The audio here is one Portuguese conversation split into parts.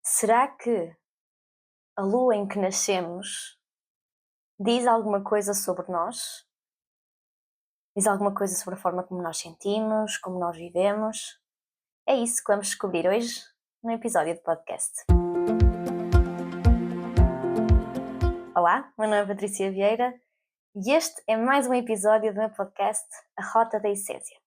Será que a lua em que nascemos diz alguma coisa sobre nós? Diz alguma coisa sobre a forma como nós sentimos, como nós vivemos? É isso que vamos descobrir hoje no episódio do podcast. Olá, meu nome é Patrícia Vieira e este é mais um episódio do meu podcast A Rota da Essência.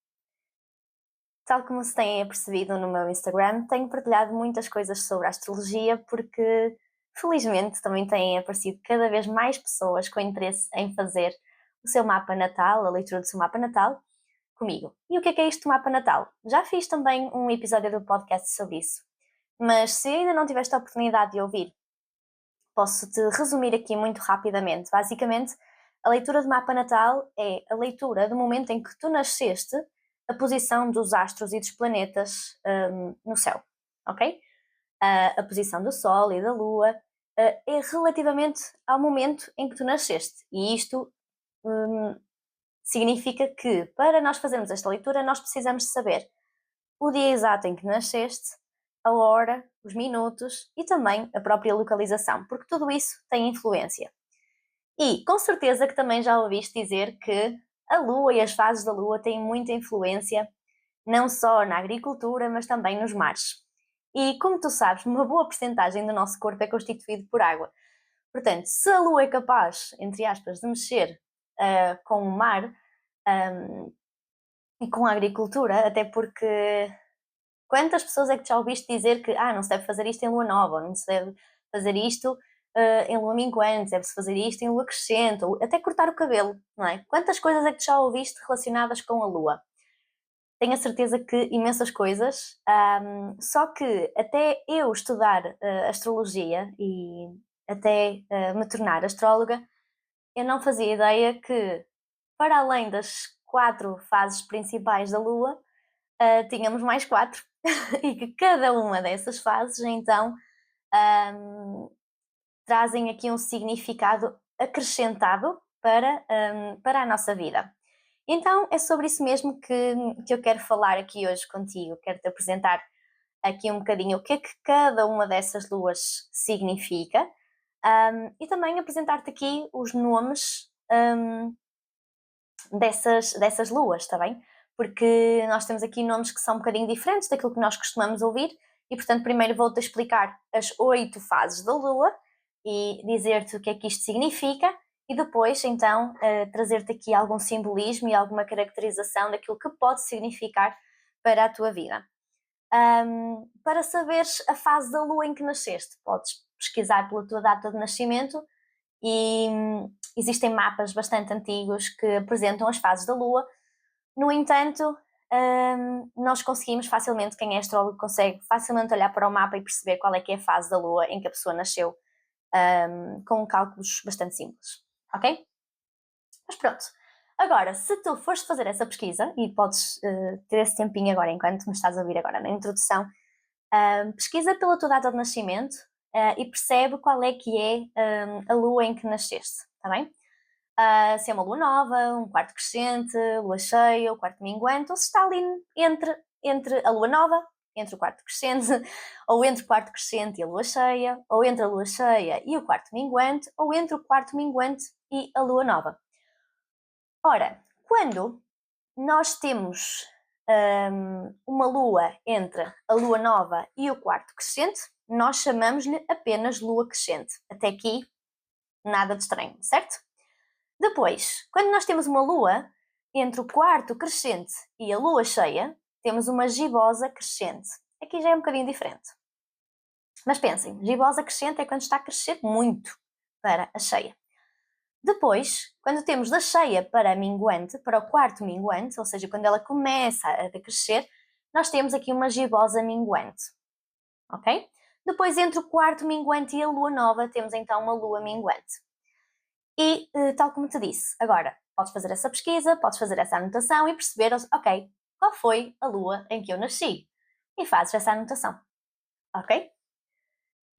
Tal como se têm apercebido no meu Instagram, tenho partilhado muitas coisas sobre a astrologia porque, felizmente, também têm aparecido cada vez mais pessoas com interesse em fazer o seu mapa natal, a leitura do seu mapa natal, comigo. E o que é isto do mapa natal? Já fiz também um episódio do podcast sobre isso, mas se ainda não tiveste a oportunidade de ouvir, posso-te resumir aqui muito rapidamente. Basicamente, a leitura do mapa natal é a leitura do momento em que tu nasceste, a posição dos astros e dos planetas no céu, ok? A posição do Sol e da Lua é relativamente ao momento em que tu nasceste. E isto significa que, para nós fazermos esta leitura, nós precisamos saber o dia exato em que nasceste, a hora, os minutos e também a própria localização, porque tudo isso tem influência. E com certeza que também já ouviste dizer que a Lua e as fases da Lua têm muita influência, não só na agricultura, mas também nos mares. E como tu sabes, uma boa percentagem do nosso corpo é constituído por água. Portanto, se a Lua é capaz, entre aspas, de mexer com o mar e com a agricultura, até porque quantas pessoas é que já ouviste dizer que não se deve fazer isto em lua nova, não se deve fazer isto em lua minguante, deve-se fazer isto em lua crescente, ou até cortar o cabelo, não é? Quantas coisas é que já ouviste relacionadas com a lua? Tenho a certeza que imensas coisas, só que até eu estudar astrologia e até me tornar astróloga, eu não fazia ideia que, para além das 4 fases principais da lua, tínhamos mais 4 e que cada uma dessas fases, então, trazem aqui um significado acrescentado para a nossa vida. Então, é sobre isso mesmo que eu quero falar aqui hoje contigo. Quero-te apresentar aqui um bocadinho o que é que cada uma dessas luas significa e também apresentar-te aqui os nomes dessas luas, está bem? Porque nós temos aqui nomes que são um bocadinho diferentes daquilo que nós costumamos ouvir e, portanto, primeiro vou-te explicar as 8 fases da lua e dizer-te o que é que isto significa e depois, então, trazer-te aqui algum simbolismo e alguma caracterização daquilo que pode significar para a tua vida. Para saberes a fase da lua em que nasceste, podes pesquisar pela tua data de nascimento e existem mapas bastante antigos que apresentam as fases da lua. No entanto, nós conseguimos facilmente, quem é astrólogo consegue facilmente olhar para o mapa e perceber qual é que é a fase da lua em que a pessoa nasceu, com cálculos bastante simples, ok? Mas pronto, agora, se tu fores fazer essa pesquisa, e podes ter esse tempinho agora, enquanto me estás a ouvir agora na introdução, pesquisa pela tua data de nascimento e percebe qual é que é a lua em que nasceste, está bem? Se é uma lua nova, um quarto crescente, lua cheia, o quarto minguante, ou se está ali entre a lua nova, entre o quarto crescente, ou entre o quarto crescente e a lua cheia, ou entre a lua cheia e o quarto minguante, ou entre o quarto minguante e a lua nova. Ora, quando nós temos uma lua entre a lua nova e o quarto crescente, nós chamamos-lhe apenas lua crescente. Até aqui, nada de estranho, certo? Depois, quando nós temos uma lua entre o quarto crescente e a lua cheia, temos uma gibosa crescente. Aqui já é um bocadinho diferente. Mas pensem, gibosa crescente é quando está a crescer muito para a cheia. Depois, quando temos da cheia para a minguante, para o quarto minguante, ou seja, quando ela começa a crescer, nós temos aqui uma gibosa minguante, ok? Depois, entre o quarto minguante e a lua nova, temos então uma lua minguante. E, tal como te disse, agora, podes fazer essa pesquisa, podes fazer essa anotação e perceber, ok, qual foi a lua em que eu nasci? E fazes essa anotação, ok?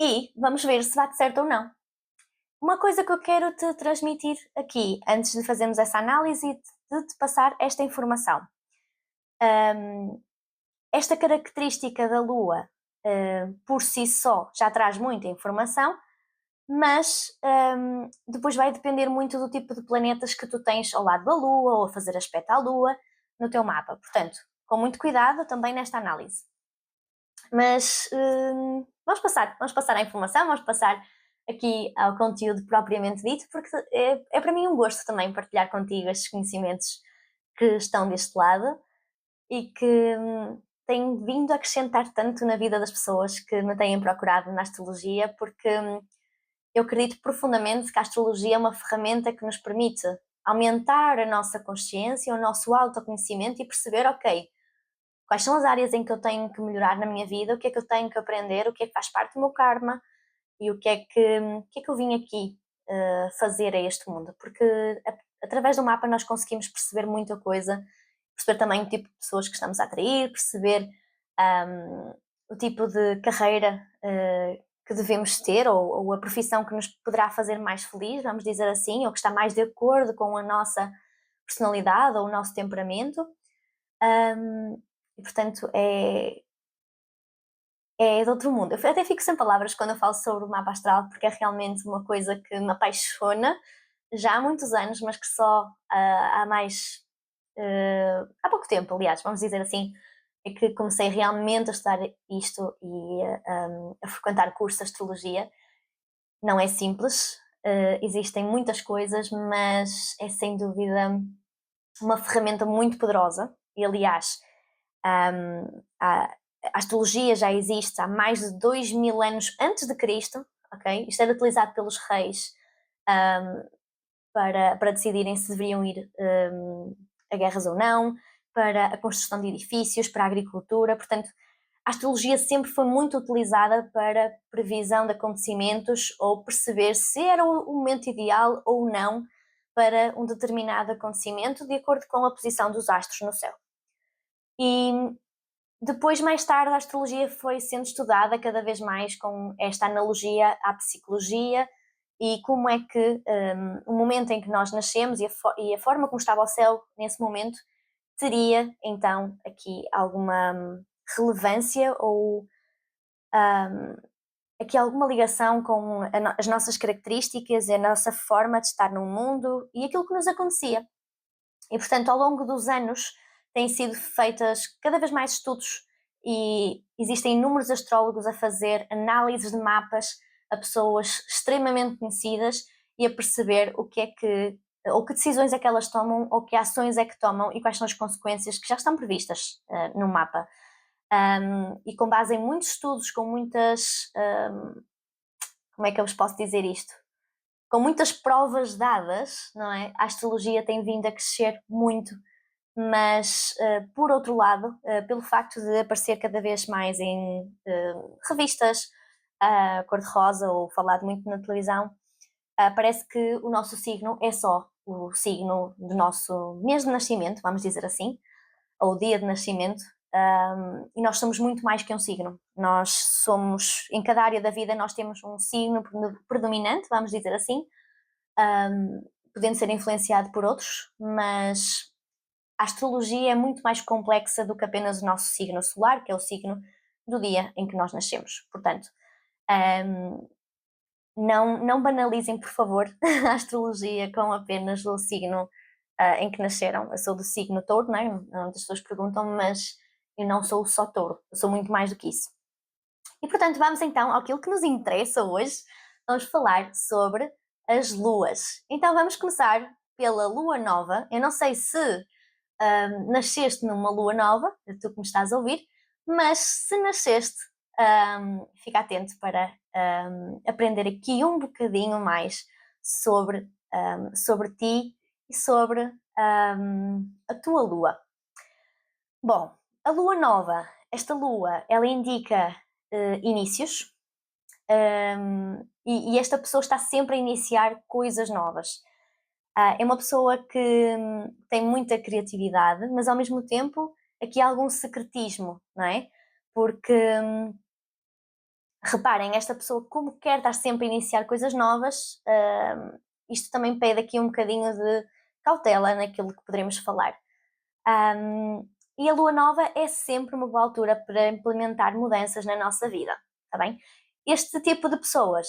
E vamos ver se bate certo ou não. Uma coisa que eu quero te transmitir aqui, antes de fazermos essa análise e de te passar esta informação. Esta característica da Lua por si só já traz muita informação, mas depois vai depender muito do tipo de planetas que tu tens ao lado da Lua ou a fazer aspecto à Lua no teu mapa. Portanto, com muito cuidado também nesta análise. Mas vamos passar à informação, vamos passar aqui ao conteúdo propriamente dito, porque é para mim um gosto também partilhar contigo estes conhecimentos que estão deste lado e que têm vindo a acrescentar tanto na vida das pessoas que me têm procurado na astrologia, porque eu acredito profundamente que a astrologia é uma ferramenta que nos permite aumentar a nossa consciência, o nosso autoconhecimento e perceber, ok, quais são as áreas em que eu tenho que melhorar na minha vida, o que é que eu tenho que aprender, o que é que faz parte do meu karma e o que é que eu vim aqui fazer a este mundo. Porque através do mapa nós conseguimos perceber muita coisa, perceber também o tipo de pessoas que estamos a atrair, perceber o tipo de carreira que devemos ter ou a profissão que nos poderá fazer mais feliz, vamos dizer assim, ou que está mais de acordo com a nossa personalidade ou o nosso temperamento. E portanto é de outro mundo. Eu até fico sem palavras quando eu falo sobre o mapa astral, porque é realmente uma coisa que me apaixona já há muitos anos, mas que só há pouco tempo, aliás, vamos dizer assim, é que comecei realmente a estudar isto e a frequentar cursos de astrologia. Não é simples, existem muitas coisas, mas é sem dúvida uma ferramenta muito poderosa. E aliás, a astrologia já existe há mais de 2000 anos antes de Cristo, ok? Isto era utilizado pelos reis para decidirem se deveriam ir a guerras ou não, para a construção de edifícios, para a agricultura. Portanto, a astrologia sempre foi muito utilizada para previsão de acontecimentos ou perceber se era o momento ideal ou não para um determinado acontecimento, de acordo com a posição dos astros no céu. E depois, mais tarde, a astrologia foi sendo estudada cada vez mais com esta analogia à psicologia e como é que o momento em que nós nascemos e a forma como estava o céu nesse momento teria, então, aqui alguma relevância ou aqui alguma ligação com as nossas características, a nossa forma de estar no mundo e aquilo que nos acontecia. E, portanto, ao longo dos anos têm sido feitas cada vez mais estudos e existem inúmeros astrólogos a fazer análises de mapas a pessoas extremamente conhecidas e a perceber o que é que, ou que decisões é que elas tomam, ou que ações é que tomam e quais são as consequências que já estão previstas no mapa. E com base em muitos estudos, com muitas. Como é que eu vos posso dizer isto? Com muitas provas dadas, não é? A astrologia tem vindo a crescer muito, mas por outro lado, pelo facto de aparecer cada vez mais em revistas cor-de-rosa ou falado muito na televisão, parece que o nosso signo é só o signo do nosso mês de nascimento, vamos dizer assim, ou dia de nascimento, e nós somos muito mais que um signo. Nós somos, em cada área da vida, nós temos um signo predominante, vamos dizer assim, podendo ser influenciado por outros, mas a astrologia é muito mais complexa do que apenas o nosso signo solar, que é o signo do dia em que nós nascemos. Portanto, não banalizem, por favor, a astrologia com apenas o signo em que nasceram. Eu sou do signo touro, não é? Muitas pessoas perguntam, mas eu não sou só touro, eu sou muito mais do que isso. E portanto, vamos então àquilo que nos interessa hoje. Vamos falar sobre as luas. Então vamos começar pela lua nova. Eu não sei se nasceste numa lua nova, tu que me estás a ouvir, mas se nasceste, fica atento para aprender aqui um bocadinho mais sobre ti e sobre a tua lua. Bom, a lua nova, esta lua, ela indica inícios e esta pessoa está sempre a iniciar coisas novas. É uma pessoa que tem muita criatividade, mas ao mesmo tempo aqui há algum secretismo, não é? Porque reparem, esta pessoa, como quer estar sempre a iniciar coisas novas, isto também pede aqui um bocadinho de cautela naquilo que poderemos falar. E a lua nova é sempre uma boa altura para implementar mudanças na nossa vida, está bem? Este tipo de pessoas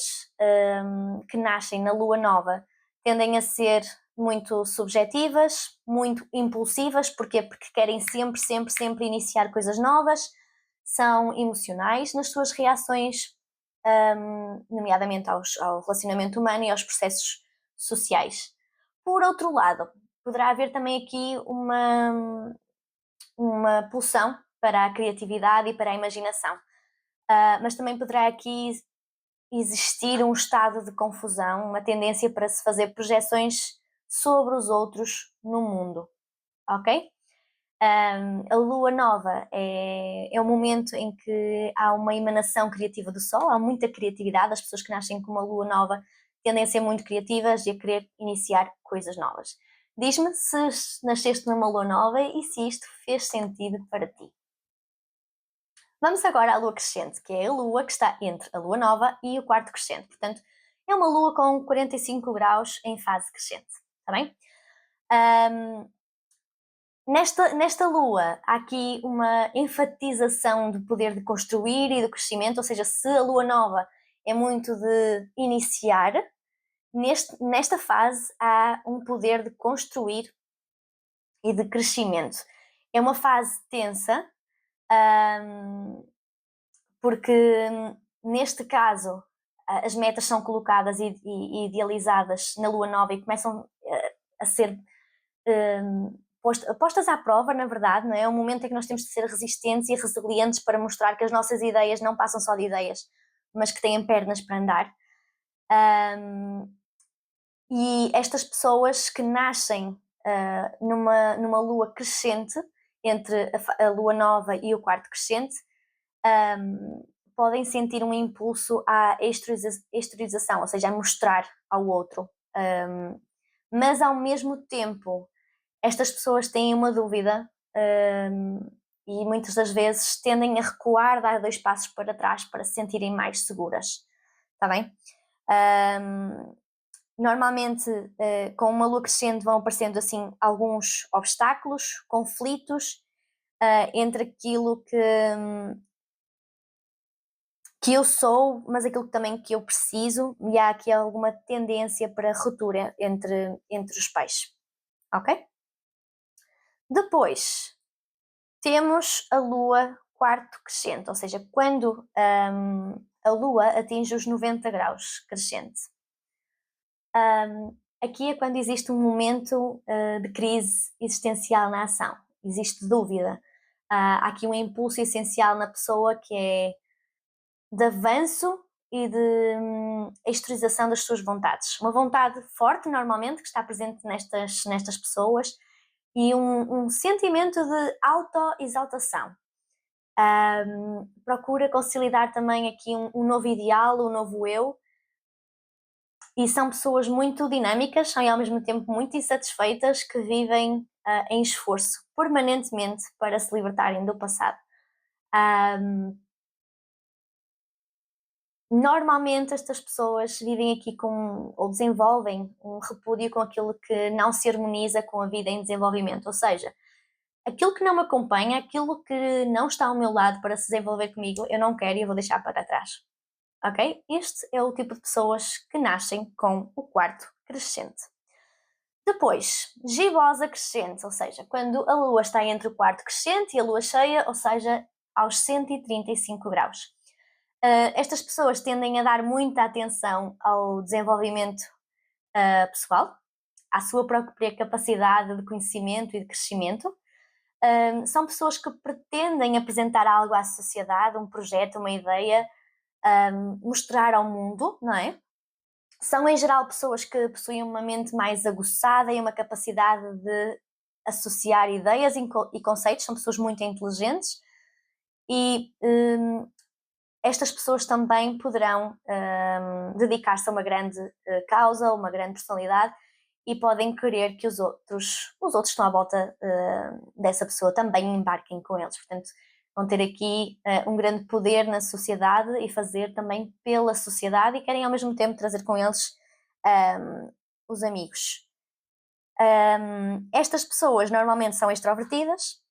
que nascem na lua nova tendem a ser muito subjetivas, muito impulsivas. Porquê? Porque querem sempre, sempre, sempre iniciar coisas novas, são emocionais nas suas reações, nomeadamente ao relacionamento humano e aos processos sociais. Por outro lado, poderá haver também aqui uma pulsão para a criatividade e para a imaginação, mas também poderá aqui existir um estado de confusão, uma tendência para se fazer projeções sobre os outros no mundo, ok? A lua nova é um momento em que há uma emanação criativa do sol, há muita criatividade. As pessoas que nascem com uma lua nova tendem a ser muito criativas e a querer iniciar coisas novas. Diz-me se nasceste numa lua nova e se isto fez sentido para ti. Vamos agora à lua crescente, que é a lua que está entre a lua nova e o quarto crescente. Portanto, é uma lua com 45 graus em fase crescente, está bem? Nesta lua há aqui uma enfatização do poder de construir e do crescimento, ou seja, se a lua nova é muito de iniciar, nesta fase há um poder de construir e de crescimento. É uma fase tensa, porque neste caso as metas são colocadas e idealizadas na lua nova e começam a ser postas à prova, na verdade, não é? É um momento em que nós temos de ser resistentes e resilientes para mostrar que as nossas ideias não passam só de ideias, mas que têm pernas para andar. E estas pessoas que nascem numa lua crescente, entre a lua nova e o quarto crescente, podem sentir um impulso à exteriorização, ou seja, a mostrar ao outro. Mas ao mesmo tempo, estas pessoas têm uma dúvida e muitas das vezes tendem a recuar, dar 2 passos para trás para se sentirem mais seguras, está bem? Normalmente, com uma lua crescente vão aparecendo assim alguns obstáculos, conflitos entre aquilo que eu sou, mas aquilo também que eu preciso, e há aqui alguma tendência para ruptura entre os pais, ok? Depois, temos a lua quarto crescente, ou seja, quando a lua atinge os 90 graus crescente. Aqui é quando existe um momento de crise existencial na ação, existe dúvida. Há aqui um impulso essencial na pessoa que é de avanço e de exteriorização das suas vontades. Uma vontade forte, normalmente, que está presente nestas pessoas, e um sentimento de autoexaltação. Procura consolidar também aqui um novo ideal, um novo eu, e são pessoas muito dinâmicas, são ao mesmo tempo muito insatisfeitas, que vivem em esforço permanentemente para se libertarem do passado. Normalmente estas pessoas vivem aqui ou desenvolvem um repúdio com aquilo que não se harmoniza com a vida em desenvolvimento, ou seja, aquilo que não me acompanha, aquilo que não está ao meu lado para se desenvolver comigo, eu não quero e eu vou deixar para trás, ok? Este é o tipo de pessoas que nascem com o quarto crescente. Depois, gibosa crescente, ou seja, quando a lua está entre o quarto crescente e a lua cheia, ou seja, aos 135 graus. Estas pessoas tendem a dar muita atenção ao desenvolvimento pessoal, à sua própria capacidade de conhecimento e de crescimento. São pessoas que pretendem apresentar algo à sociedade, um projeto, uma ideia, mostrar ao mundo, não é? São, em geral, pessoas que possuem uma mente mais aguçada e uma capacidade de associar ideias e conceitos, são pessoas muito inteligentes e estas pessoas também poderão dedicar-se a uma grande causa, uma grande personalidade, e podem querer que os outros que estão à volta dessa pessoa também embarquem com eles. Portanto, vão ter aqui um grande poder na sociedade e fazer também pela sociedade, e querem ao mesmo tempo trazer com eles os amigos. Estas pessoas normalmente são extrovertidas,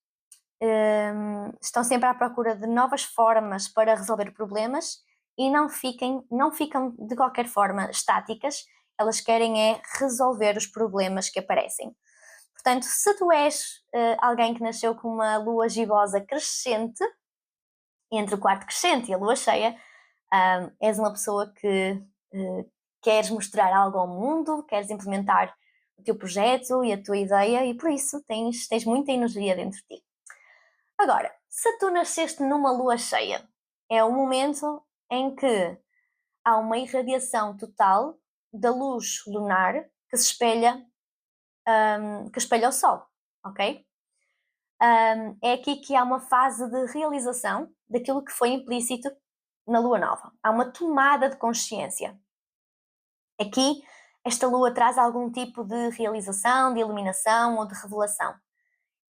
estão sempre à procura de novas formas para resolver problemas e não ficam de qualquer forma estáticas, elas querem é resolver os problemas que aparecem. Portanto, se tu és alguém que nasceu com uma lua gibosa crescente, entre o quarto crescente e a lua cheia, és uma pessoa que queres mostrar algo ao mundo, queres implementar o teu projeto e a tua ideia e por isso tens muita energia dentro de ti. Agora, se tu nasceste numa lua cheia, é o momento em que há uma irradiação total da luz lunar que se espelha, que espelha o Sol, ok? É aqui que há uma fase de realização daquilo que foi implícito na lua nova. Há uma tomada de consciência. Aqui, esta lua traz algum tipo de realização, de iluminação ou de revelação.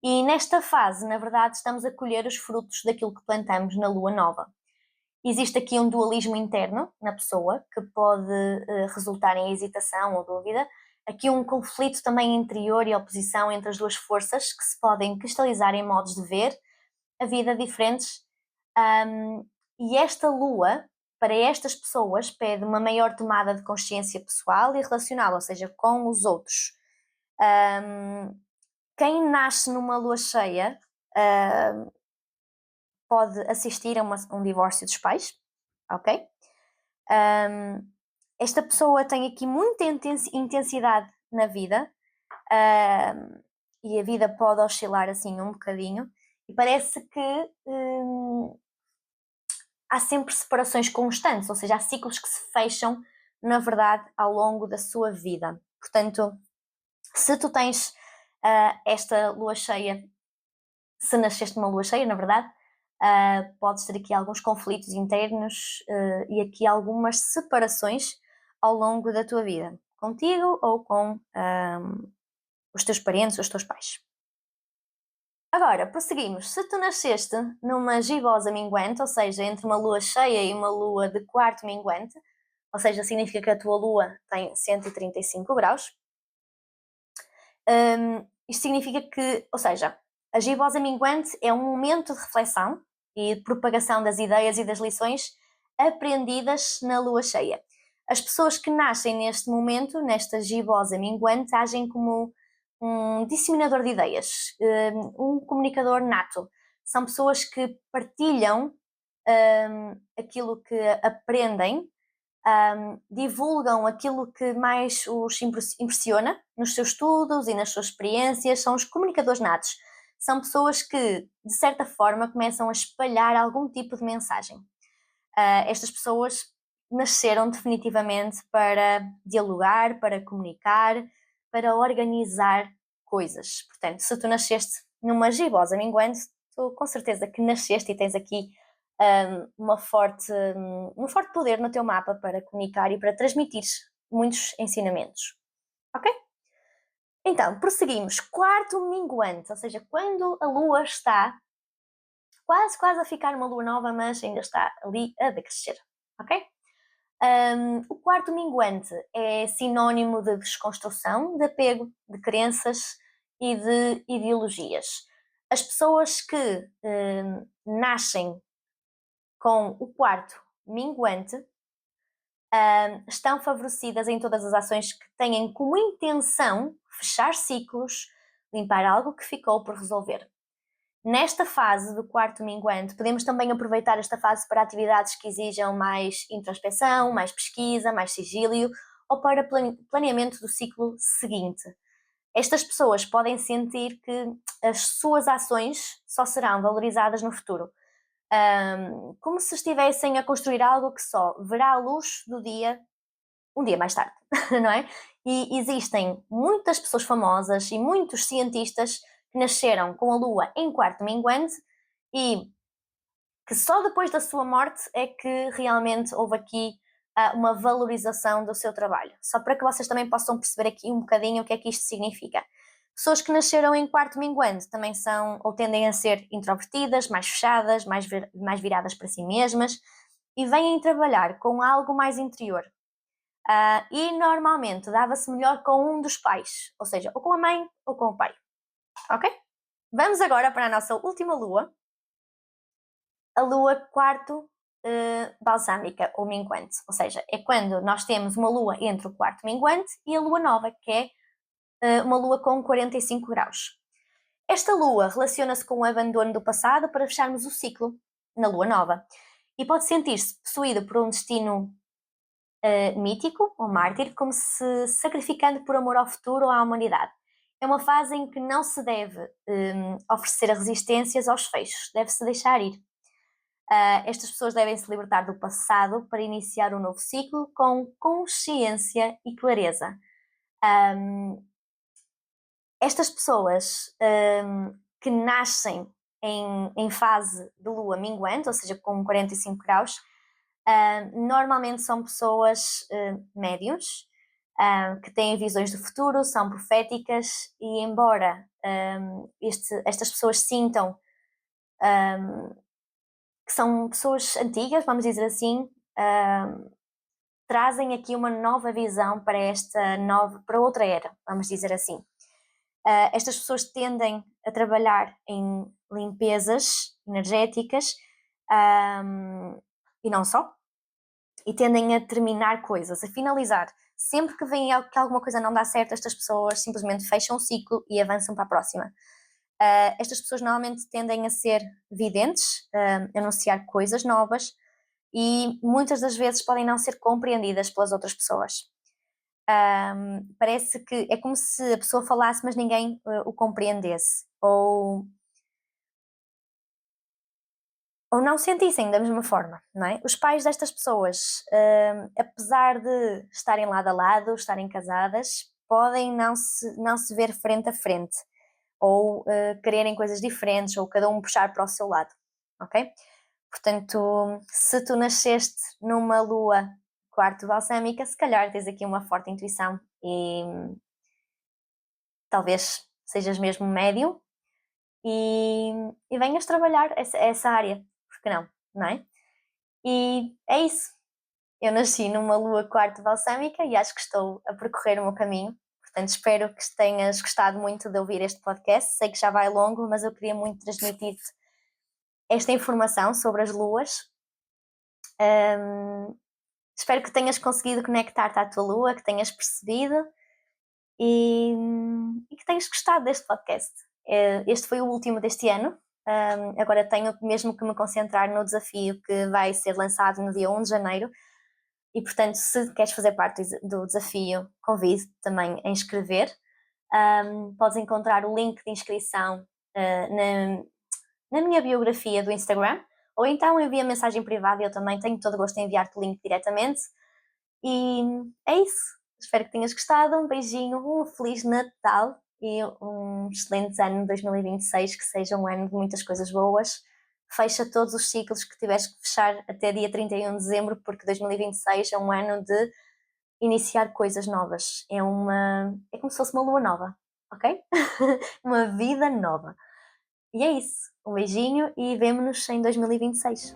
E nesta fase, na verdade, estamos a colher os frutos daquilo que plantamos na lua nova. Existe aqui um dualismo interno na pessoa que pode resultar em hesitação ou dúvida. Aqui um conflito também interior e oposição entre as duas forças que se podem cristalizar em modos de ver a vida diferentes. E esta lua, para estas pessoas, pede uma maior tomada de consciência pessoal e relacional, ou seja, com os outros. Quem nasce numa lua cheia pode assistir a um divórcio dos pais, ok? Esta pessoa tem aqui muita intensidade na vida e a vida pode oscilar assim um bocadinho e parece que há sempre separações constantes, ou seja, há ciclos que se fecham, na verdade, ao longo da sua vida. Portanto, se tu tens esta lua cheia, se nasceste numa lua cheia, na verdade, podes ter aqui alguns conflitos internos e aqui algumas separações ao longo da tua vida, contigo ou com os teus parentes, os teus pais. Agora, prosseguimos. Se tu nasceste numa gibosa minguante, ou seja, entre uma lua cheia e uma lua de quarto minguante, ou seja, significa que a tua lua tem 135 graus, isto significa que, ou seja, a gibosa minguante é um momento de reflexão e de propagação das ideias e das lições aprendidas na lua cheia. As pessoas que nascem neste momento, nesta gibosa minguante, agem como um disseminador de ideias, um comunicador nato. São pessoas que partilham aquilo que aprendem, divulgam aquilo que mais os impressiona nos seus estudos e nas suas experiências, são os comunicadores natos. São pessoas que, de certa forma, começam a espalhar algum tipo de mensagem. Estas pessoas nasceram definitivamente para dialogar, para comunicar, para organizar coisas. Portanto, se tu nasceste numa gibosa minguante, tu com certeza que nasceste e tens aqui um forte poder no teu mapa para comunicar e para transmitir muitos ensinamentos. Ok? Então, prosseguimos. Quarto minguante, ou seja, quando a lua está quase a ficar uma lua nova, mas ainda está ali a decrescer. Ok? O quarto minguante é sinónimo de desconstrução, de apego, de crenças e de ideologias. As pessoas que nascem com o quarto minguante estão favorecidas em todas as ações que têm como intenção fechar ciclos, limpar algo que ficou por resolver. Nesta fase do quarto minguante, podemos também aproveitar esta fase para atividades que exijam mais introspecção, mais pesquisa, mais sigilo ou para planeamento do ciclo seguinte. Estas pessoas podem sentir que as suas ações só serão valorizadas no futuro, como se estivessem a construir algo que só verá a luz do dia um dia mais tarde, não é? E existem muitas pessoas famosas e muitos cientistas que nasceram com a lua em quarto minguante e que só depois da sua morte é que realmente houve aqui uma valorização do seu trabalho. Só para que vocês também possam perceber aqui um bocadinho o que é que isto significa. Pessoas que nasceram em quarto minguante também são ou tendem a ser introvertidas, mais fechadas, mais viradas para si mesmas e vêm trabalhar com algo mais interior. E normalmente dava-se melhor com um dos pais, ou seja, ou com a mãe ou com o pai. Ok? Vamos agora para a nossa última lua, a lua quarto balsâmica ou minguante, ou seja, é quando nós temos uma lua entre o quarto minguante e a lua nova, que é uma lua com 45 graus. Esta lua relaciona-se com o abandono do passado para fecharmos o ciclo na lua nova e pode sentir-se possuída por um destino mítico ou mártir, como se sacrificando por amor ao futuro ou à humanidade. É uma fase em que não se deve oferecer resistências aos fechos, deve-se deixar ir. Estas pessoas devem se libertar do passado para iniciar um novo ciclo com consciência e clareza. Estas pessoas que nascem em fase de lua minguante, ou seja, com 45 graus, normalmente são pessoas médiuns, que têm visões do futuro, são proféticas e embora estas pessoas sintam que são pessoas antigas, vamos dizer assim, trazem aqui uma nova visão para outra era, vamos dizer assim. Estas pessoas tendem a trabalhar em limpezas energéticas e não só, e tendem a terminar coisas, a finalizar. Sempre que vem que alguma coisa não dá certo, estas pessoas simplesmente fecham o ciclo e avançam para a próxima. Estas pessoas normalmente tendem a ser videntes, a anunciar coisas novas e muitas das vezes podem não ser compreendidas pelas outras pessoas. Parece que é como se a pessoa falasse, mas ninguém o compreendesse, ou não sentissem da mesma forma, não é? Os pais destas pessoas, apesar de estarem lado a lado, estarem casadas, podem não se ver frente a frente, ou quererem coisas diferentes, ou cada um puxar para o seu lado, ok? Portanto, se tu nasceste numa lua quarto balsâmica, se calhar tens aqui uma forte intuição e talvez sejas mesmo médium e venhas trabalhar essa área, porque não é? E é isso. Eu nasci numa lua quarto balsâmica e acho que estou a percorrer o meu caminho. Portanto, espero que tenhas gostado muito de ouvir este podcast. Sei que já vai longo, mas eu queria muito transmitir-te esta informação sobre as luas. Espero que tenhas conseguido conectar-te à tua lua, que tenhas percebido e que tenhas gostado deste podcast. Este foi o último deste ano. Agora tenho mesmo que me concentrar no desafio que vai ser lançado no dia 1 de janeiro. E, portanto, se queres fazer parte do desafio, convido-te também a inscrever. Podes encontrar o link de inscrição na minha biografia do Instagram, ou então envia mensagem privada e eu também tenho todo o gosto em enviar-te o link diretamente. E é isso. Espero que tenhas gostado. Um beijinho, um Feliz Natal e um excelente ano 2026, que seja um ano de muitas coisas boas. Fecha todos os ciclos que tiveres que fechar até dia 31 de dezembro, porque 2026 é um ano de iniciar coisas novas. É como se fosse uma lua nova, ok? Uma vida nova. E é isso. Um beijinho e vemo-nos em 2026.